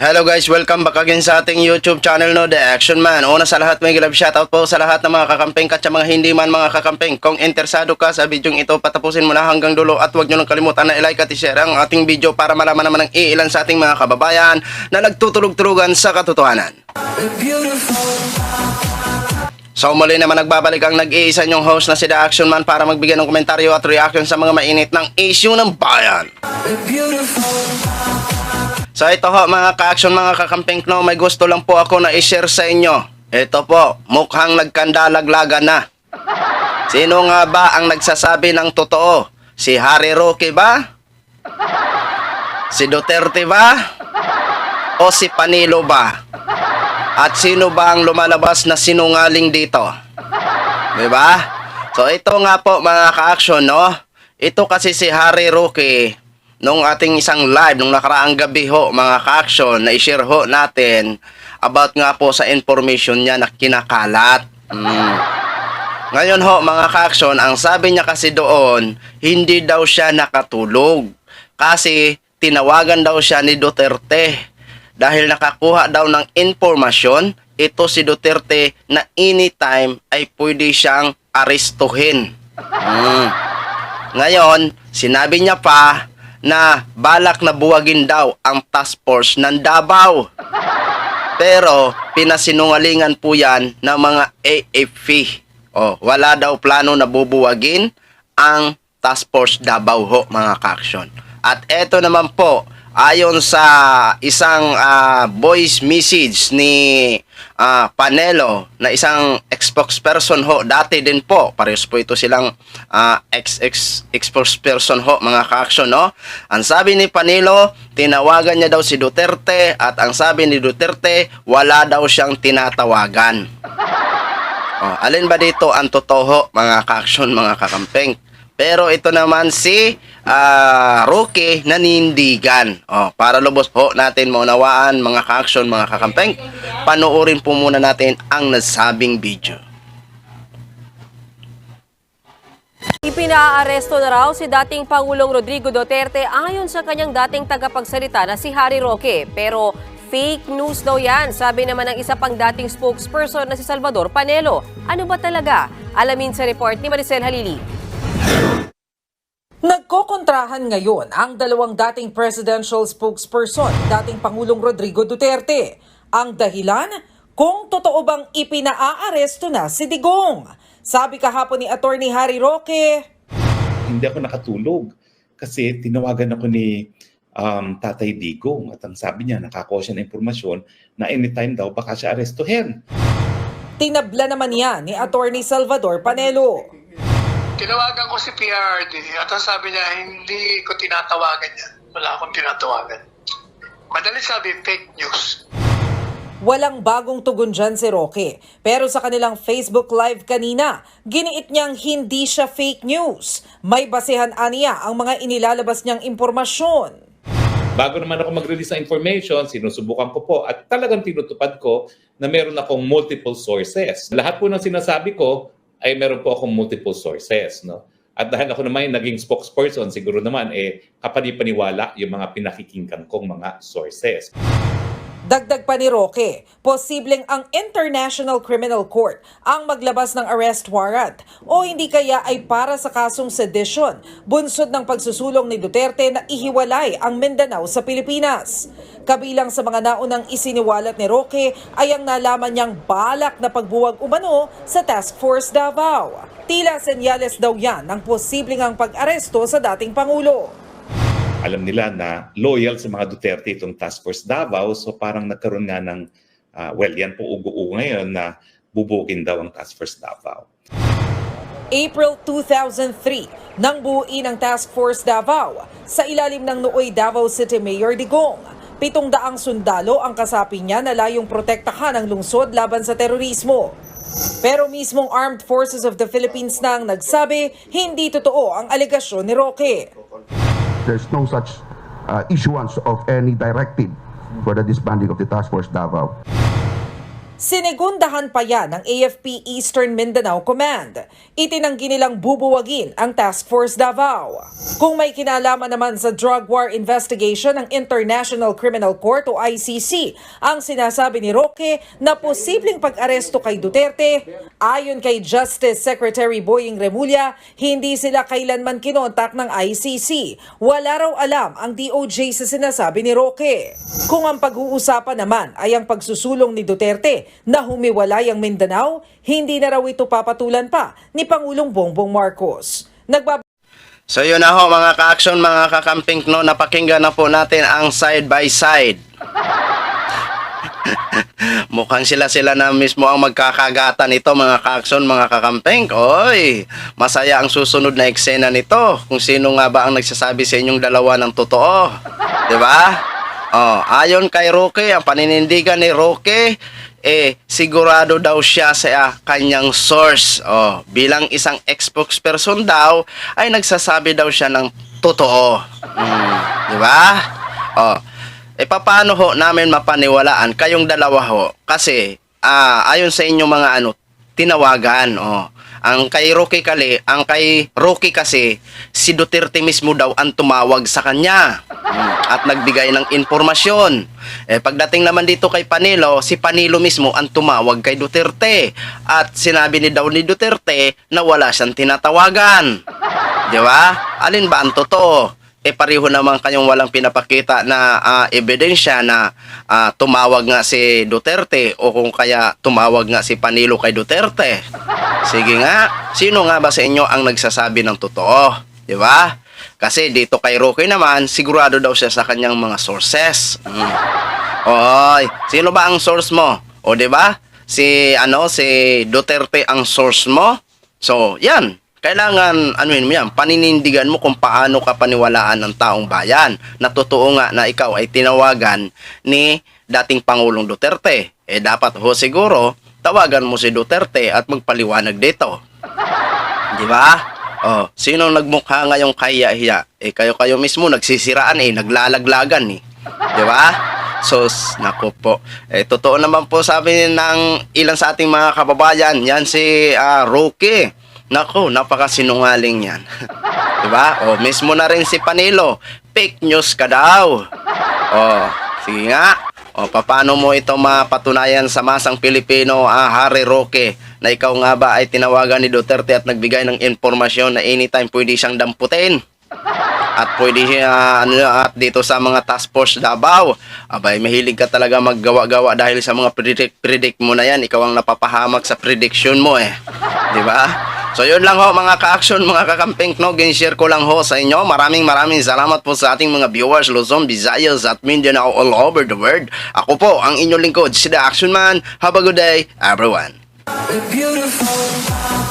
Hello guys, welcome back again sa ating YouTube channel no, The Action Man. Una sa lahat, may love shoutout po sa lahat ng mga kakamping at sa mga hindi man mga kakamping. Kung interesado ka sa video ito, patapusin mo na hanggang dulo at huwag nyo nang kalimutan na i-like at i-share ang ating video para malaman naman ng iilan sa ating mga kababayan na nagtutulog-tulugan sa katotohanan. So muli naman nagbabalik ang nag-iisa nyong host na si The Action Man para magbigay ng komentaryo at reaction sa mga mainit ng issue ng bayan. So ito ho mga ka-action, mga kakamping no, may gusto lang po ako na i-share sa inyo. Ito po, mukhang nagkandalaglagan na. Sino nga ba ang nagsasabi ng totoo? Si Harry Roque ba? Si Duterte ba? O si Panilo ba? At sino ba ang lumalabas na sinungaling dito? Diba? So ito nga po mga ka-action no, ito kasi si Harry Roque. Nung ating isang live, nung nakaraang gabi ho, mga ka-action, na i-share ho natin about nga po sa information niya na kinakalat. Ngayon ho, mga ka-action, ang sabi niya kasi doon, hindi daw siya nakatulog. Kasi tinawagan daw siya ni Duterte. Dahil nakakuha daw ng informasyon, ito si Duterte na anytime ay pwede siyang arestuhin. Ngayon, sinabi niya pa, na balak na buwagin daw ang task force ng Davao. Pero pinasinungalingan po yan ng mga AFP. Wala daw plano na bubuwagin ang task force Davao ho, mga ka-action. At eto naman po, ayon sa isang voice message ni Panelo na isang spokesperson ho, dati din po, parehas po ito silang spokesperson ho, mga ka-action no. Ang sabi ni Panelo, tinawagan niya daw si Duterte at ang sabi ni Duterte, wala daw siyang tinatawagan. Alin ba dito ang totoo, mga ka-action, mga kakampeng? Pero ito naman si Roque nanindigan. Para lubos po natin maunawaan, mga ka-action, mga kakampeng, panoorin po muna natin ang nasabing video. Ipinaaresto na raw si dating Pangulong Rodrigo Duterte ayon sa kanyang dating tagapagsalita na si Harry Roque. Pero fake news daw yan, sabi naman ng isa pang dating spokesperson na si Salvador Panelo. Ano ba talaga? Alamin sa report ni Maricel Halili. Nagkokontrahan ngayon ang dalawang dating presidential spokesperson, dating Pangulong Rodrigo Duterte. Ang dahilan, kung totoo bang ipinaaresto na si Digong. Sabi kahapon ni Attorney Harry Roque, hindi ako nakatulog kasi tinawagan ako ni Tatay Digong at ang sabi niya, nakakuha siya ng impormasyon na anytime daw baka siya arestuhin. Tinabla naman niya ni Attorney Salvador Panelo. Tinawagan ko si PRD at ang sabi niya, hindi ko tinatawagan yan. Wala akong tinatawagan. Madali sabi, fake news. Walang bagong tugon dyan si Roque. Pero sa kanilang Facebook Live kanina, giniit niyang hindi siya fake news. May basehan aniya ang mga inilalabas niyang impormasyon. Bago naman ako mag-release ng information, sinusubukan ko po at talagang tinutupad ko na meron akong multiple sources. Lahat po ng sinasabi ko ay meron po akong multiple sources. No? At dahil ako naman yung naging spokesperson, siguro naman kapanipaniwala yung mga pinakikinggan kong mga sources. Dagdag pa ni Roque, posibleng ang International Criminal Court ang maglabas ng arrest warrant o hindi kaya ay para sa kasong sedition, bunsod ng pagsusulong ni Duterte na ihiwalay ang Mindanao sa Pilipinas. Kabilang sa mga naunang isiniwalat ni Roque ay ang nalaman niyang balak na pagbuwag umano sa Task Force Davao. Tila senyales daw yan ng posibleng ang pag-aresto sa dating Pangulo. Alam nila na loyal sa mga Duterte itong Task Force Davao, so parang nagkaroon nga ng, yan po ugo-ugo ngayon na bubugin daw ang Task Force Davao. April 2003, nang buuin ang Task Force Davao sa ilalim ng nooy Davao City Mayor Digong. 700 sundalo ang kasapi niya na layong protektahan ang lungsod laban sa terorismo. Pero mismong Armed Forces of the Philippines na ang nagsabi, hindi totoo ang alegasyon ni Roque. There's no such issuance of any directive for the disbanding of the Task Force Davao. Sinigundahan pa yan ng AFP Eastern Mindanao Command. Itinanggi nilang bubuwagin ang Task Force Davao. Kung may kinalaman naman sa drug war investigation ng International Criminal Court o ICC, ang sinasabi ni Roque na posibleng pag-aresto kay Duterte, ayon kay Justice Secretary Boying Remulla, hindi sila kailanman kinontak ng ICC. Wala raw alam ang DOJ sa sinasabi ni Roque. Kung ang pag-uusapan naman ay ang pagsusulong ni Duterte na humiwalay ang Mindanao, hindi na raw ito papatulan pa ni Pangulong Bongbong Marcos. So yun na ho mga ka-action, mga kakamping, no, napakinggan na po natin ang side by side. Mukhang sila na mismo ang magkakagatan nito mga ka-action, mga kakamping. Oy, masaya ang susunod na eksena nito. Kung sino nga ba ang nagsasabi sa inyong dalawa ng totoo. Diba? Ayon kay Roque, ang paninindigan ni Roque, sigurado daw siya sa kanyang source. Bilang isang spokesperson daw, ay nagsasabi daw siya ng totoo. Diba? Paano ho namin mapaniwalaan kayong dalawa ho? Kasi, ayon sa inyong mga tinawagan, ang kay Roque kasi, si Duterte mismo daw ang tumawag sa kanya at nagbigay ng informasyon. Pagdating naman dito kay Panelo, si Panelo mismo ang tumawag kay Duterte at sinabi ni Duterte na wala siyang tinatawagan. Di ba? Alin ba ang totoo? Pareho naman kayong walang pinapakita na ebidensya na tumawag nga si Duterte o kung kaya tumawag nga si Panelo kay Duterte. Sige nga, sino nga ba sa inyo ang nagsasabi ng totoo? Di ba? Kasi dito kay Roque naman, sigurado daw siya sa kanyang mga sources. Oy, sino ba ang source mo? O di ba? Si Duterte ang source mo? So, yan. Kailangan, paninindigan mo kung paano ka paniwalaan ng taong bayan na totoo nga na ikaw ay tinawagan ni dating Pangulong Duterte. Dapat ho siguro, tawagan mo si Duterte at magpaliwanag dito. Di ba? Sino nagmukha ngayong kaya-hiya? Kayo mismo nagsisiraan naglalaglagan Di ba? So, naku po. Totoo naman po sabi ng ilan sa ating mga kababayan, yan si Roque. Naku, napakasinungaling yan. Diba? Mismo na rin si Panelo. Fake news ka daw. Sige nga. Paano mo ito mapatunayan sa masang Pilipino, Harry Roque, na ikaw nga ba ay tinawagan ni Duterte at nagbigay ng informasyon na anytime pwede siyang damputin? At pwede siya, at dito sa mga task force Davao, abay, mahilig ka talaga maggawa-gawa dahil sa mga predict mo na yan. Ikaw ang napapahamak sa prediction mo Diba? So yun lang ho mga ka-action, mga kakamping, share ko lang ho sa inyo. Maraming salamat po sa ating mga viewers, Luzon, Visayas at Mindanao all over the world. Ako po ang inyong lingkod, si The Action Man. Have a good day, everyone. Beautiful.